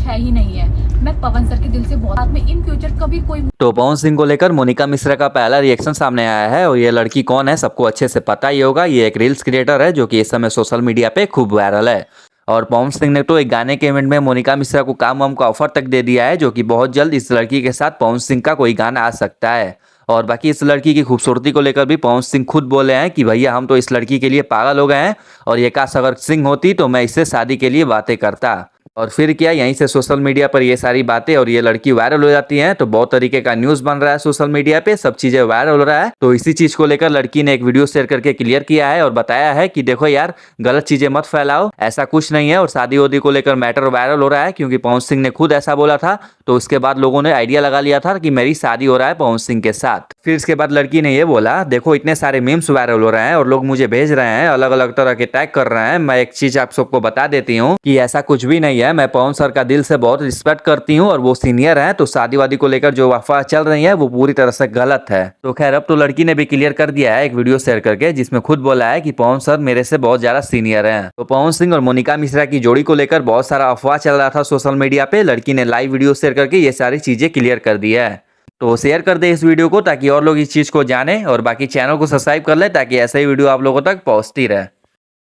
है ही नहीं है। मैं पवन सर के दिल से बहुत में इन फ्यूचर कभी कोई। तो पवन सिंह को लेकर मोनिका मिश्रा का पहला रिएक्शन सामने आया है और ये लड़की कौन है सबको अच्छे से पता ही होगा। ये एक रील्स क्रिएटर है जो कि इस समय सोशल मीडिया पे खूब वायरल है। और पवन सिंह ने तो एक गाने के इवेंट में मोनिका मिश्रा को काम वाम का ऑफर तक दे दिया है, जो कि बहुत जल्द इस लड़की के साथ पवन सिंह का कोई गाना आ सकता है। और बाकी इस लड़की की खूबसूरती को लेकर भी पवन सिंह खुद बोले हैं कि भैया हम तो इस लड़की के लिए पागल हो गए हैं, और ये काश अगर सिंह होती तो मैं इससे शादी के लिए बातें करता। और फिर क्या, यहीं से सोशल मीडिया पर ये सारी बातें और ये लड़की वायरल हो जाती हैं, तो बहुत तरीके का न्यूज बन रहा है सोशल मीडिया पे, सब चीजें वायरल हो रहा है। तो इसी चीज को लेकर लड़की ने एक वीडियो शेयर करके क्लियर किया है और बताया है कि देखो यार, गलत चीजें मत फैलाओ, ऐसा कुछ नहीं है। और शादी वादी को लेकर मैटर वायरल हो रहा है क्योंकि पवन सिंह ने खुद ऐसा बोला था, तो उसके बाद लोगों ने आइडिया लगा लिया था कि मेरी शादी हो रहा है पवन सिंह के साथ। फिर इसके बाद लड़की ने ये बोला, देखो इतने सारे मीम्स वायरल हो रहे हैं और लोग मुझे भेज रहे हैं, अलग अलग तरह के टैग कर रहे हैं। मैं एक चीज आप सबको बता देती हूँ कि ऐसा कुछ भी नहीं है। मैं पवन सर का दिल से बहुत रिस्पेक्ट करती हूँ और वो सीनियर हैं, तो शादी वादी को लेकर जो अफवाह चल रही है वो पूरी तरह से गलत है। तो खैर अब तो लड़की ने भी क्लियर कर दिया है एक वीडियो शेयर करके, जिसमें खुद बोला है कि पवन सर मेरे से बहुत ज्यादा सीनियर हैं। तो पवन सिंह और मोनिका मिश्रा की जोड़ी को लेकर बहुत सारा अफवाह चल रहा था सोशल मीडिया पे, लड़की ने लाइव वीडियो शेयर करके ये सारी चीजें क्लियर कर दी है। तो शेयर कर दे इस वीडियो को ताकि और लोग इस चीज को जाने, और बाकी चैनल को सब्सक्राइब कर ले ताकि ऐसा ही वीडियो आप लोगों तक पहुंचती रहे।